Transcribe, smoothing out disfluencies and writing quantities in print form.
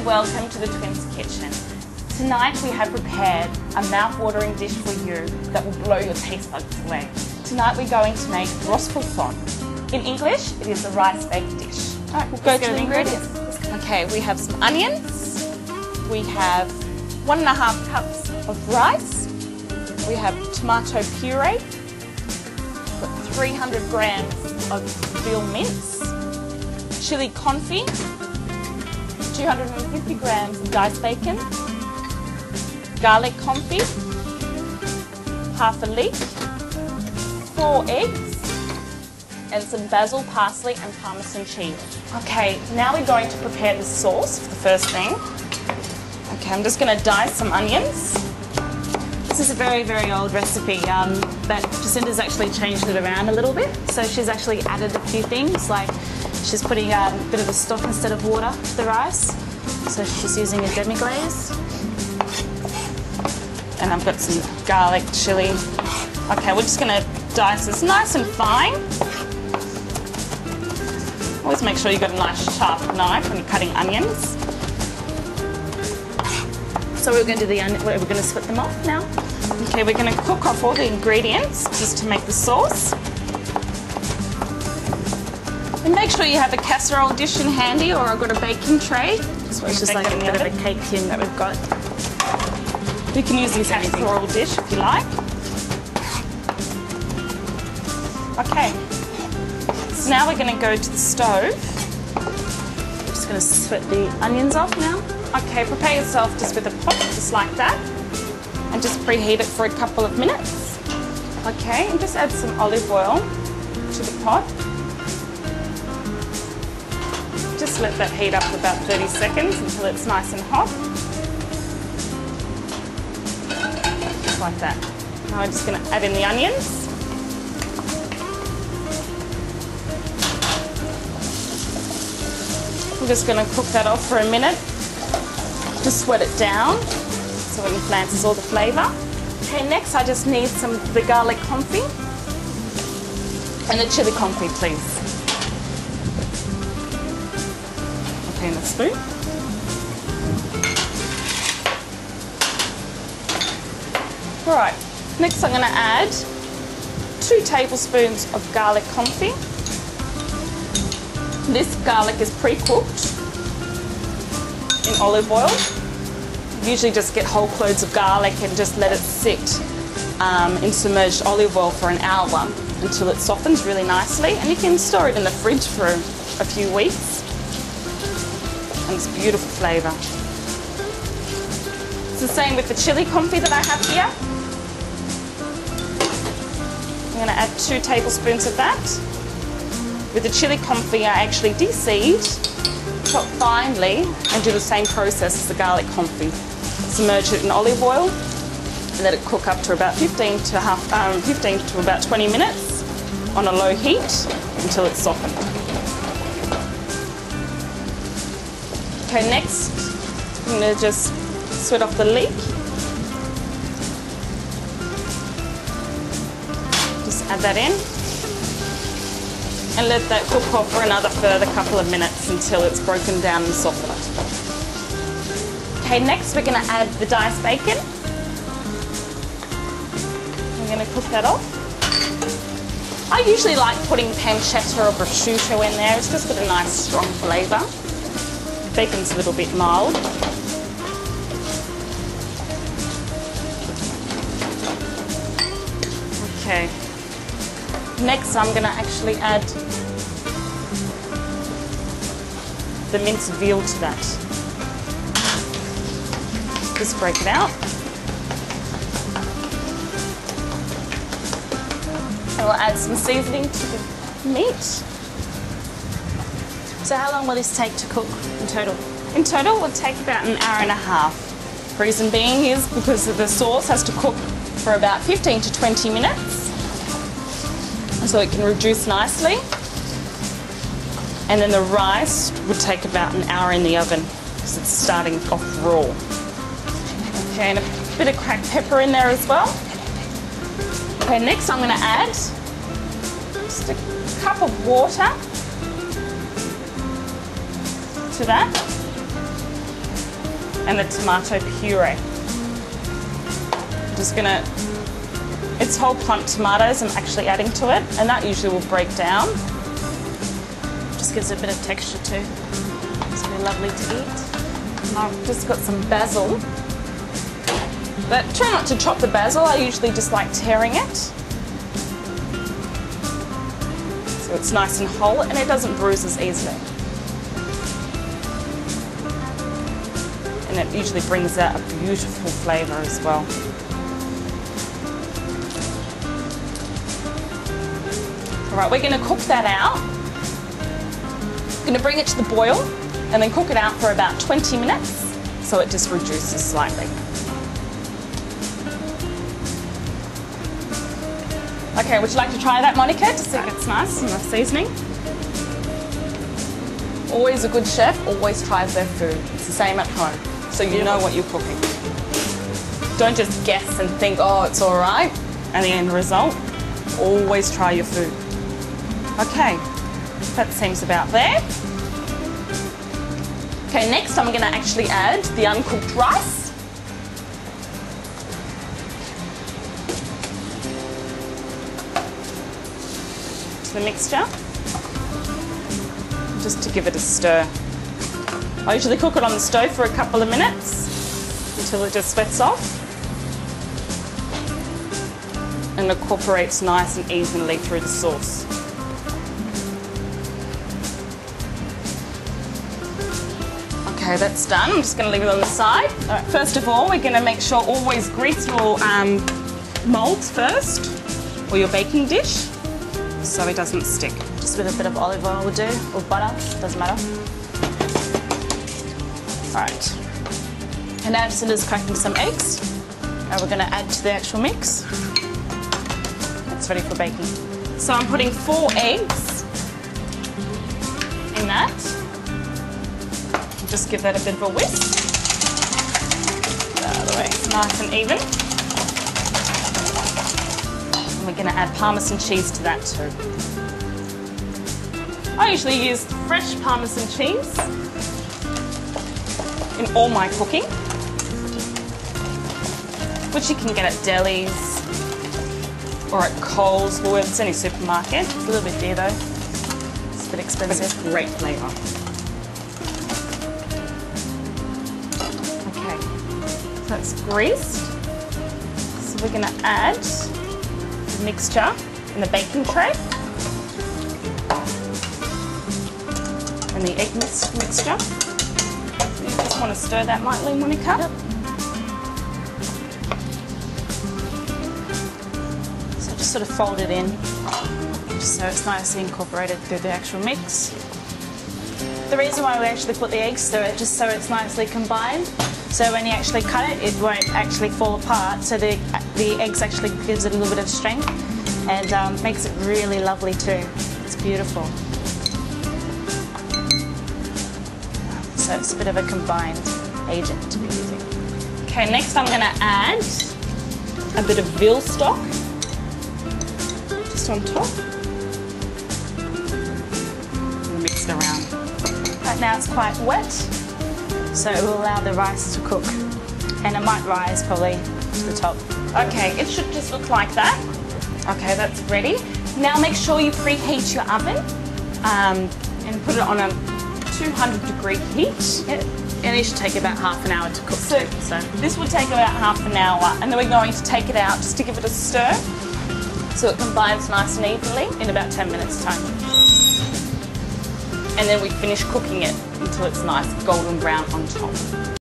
and welcome to the Twins Kitchen. Tonight we have prepared a mouth-watering dish for you that will blow your taste buds away. Tonight we're going to make fil-Forn. In English, it is a rice-baked dish. Alright, we'll go to the ingredients. Okay, we have some onions, we have 1.5 cups of rice, we have tomato puree, 300 grams of veal mince, chili confit, 250 grams of diced bacon, garlic confit, half a leek, 4 eggs, and some basil, parsley and parmesan cheese. Okay, now we're going to prepare the sauce for the first thing. Okay, I'm just going to dice some onions. This is a very, very old recipe that Jacinta's actually changed it around a little bit. So she's actually added a few things, like she's putting a bit of the stock instead of water to the rice. So she's using a demi-glaze. And I've got some garlic, chili. Okay, we're just going to dice this nice and fine. Always make sure you've got a nice sharp knife when you're cutting onions. So we're going to do the onion, we're going to split them off now. Okay, we're going to cook off all the ingredients just to make the sauce. And make sure you have a casserole dish in handy, or I've got a baking tray. It's just like a bit of a cake tin that we've got. You can use this casserole dish if you like. Okay, so now we're going to go to the stove. I'm just going to split the onions off now. Okay, prepare yourself just with a pot, just like that. And just preheat it for a couple of minutes. Okay, and just add some olive oil to the pot. Just let that heat up for about 30 seconds until it's nice and hot. Just like that. Now I'm just going to add in the onions. I'm just going to cook that off for a minute. Just sweat it down so it enhances all the flavour. Okay, next I just need some of the garlic confit and the chili confit, please. Okay, and a spoon. Alright, next I'm going to add 2 tablespoons of garlic confit. This garlic is pre-cooked in olive oil. Usually just get whole cloves of garlic and just let it sit in submerged olive oil for an hour until it softens really nicely, and you can store it in the fridge for a few weeks, and it's beautiful flavour. It's the same with the chili confit that I have here. I'm going to add 2 tablespoons of that. With the chili confit I actually deseed, chop finely, and do the same process as the garlic confit. Submerge it in olive oil and let it cook up to about 15 to about 20 minutes on a low heat until it's softened. Okay, next I'm going to just sweat off the leek. Just add that in and let that cook off for another further couple of minutes until it's broken down and softened. Okay, next we're going to add the diced bacon. I'm going to cook that off. I usually like putting pancetta or prosciutto in there. It's just got a nice strong flavour. Bacon's a little bit mild. Okay. Next I'm going to actually add the minced veal to that. Just break it out. And we'll add some seasoning to the meat. So how long will this take to cook in total? In total it will take about an hour and a half. The reason being is because the sauce has to cook for about 15 to 20 minutes. So it can reduce nicely, and then the rice would take about an hour in the oven because it's starting off raw. Okay, and a bit of cracked pepper in there as well. Okay, next I'm going to add just a cup of water to that. and the tomato puree. I'm just gonna, it's whole plump tomatoes I'm actually adding to it, and that usually will break down. Just gives it a bit of texture too. It's really lovely to eat. I've just got some basil, but try not to chop the basil. I usually just like tearing it. So it's nice and whole and it doesn't bruise as easily. And it usually brings out a beautiful flavour as well. All right, we're going to cook that out. Going to bring it to the boil and then cook it out for about 20 minutes so it just reduces slightly. Okay, would you like to try that, Monica, to see if it's nice and the seasoning? Always a good chef always tries their food. It's the same at home, so you know what you're cooking. Don't just guess and think, oh, it's all right, and the end result, always try your food. Okay, that seems about there. Okay, next I'm going to actually add the uncooked rice. To the mixture, just to give it a stir. I usually cook it on the stove for a couple of minutes until it just sweats off and incorporates nice and evenly through the sauce. Okay, that's done. I'm just going to leave it on the side. All right, first of all, we're going to make sure always grease your moulds first, or your baking dish, so it doesn't stick. Just with a bit of olive oil will do, or butter, doesn't matter. All right. And now Jacinta's cracking some eggs, and we're going to add to the actual mix. It's ready for baking. So I'm putting 4 eggs in that. Just give that a bit of a whisk. Get out of the way, it's nice and even. And we're going to add Parmesan cheese to that too. I usually use fresh Parmesan cheese in all my cooking, which you can get at delis or at Coles, Woolworths, any supermarket. It's a little bit dear though. It's a bit expensive. But it's great flavour. That's greased. So we're going to add the mixture in the baking tray and the egg mixture. So you just want to stir that lightly, Monica. Yep. So just sort of fold it in just so it's nicely incorporated through the actual mix. The reason why we actually put the eggs through it, just so it's nicely combined. So when you actually cut it, it won't actually fall apart. So the eggs actually gives it a little bit of strength and makes it really lovely too. It's beautiful. So it's a bit of a combined agent to be using. Okay, next I'm going to add a bit of veal stock just on top. And mix it around. Right now it's quite wet, so it will allow the rice to cook, and it might rise probably to the top. Okay, it should just look like that. Okay, that's ready. Now make sure you preheat your oven and put it on a 200-degree heat. And it should take about half an hour to cook. So this will take about half an hour, and then we're going to take it out just to give it a stir so it combines nice and evenly in about 10 minutes time. And then we finish cooking it until it's nice golden brown on top.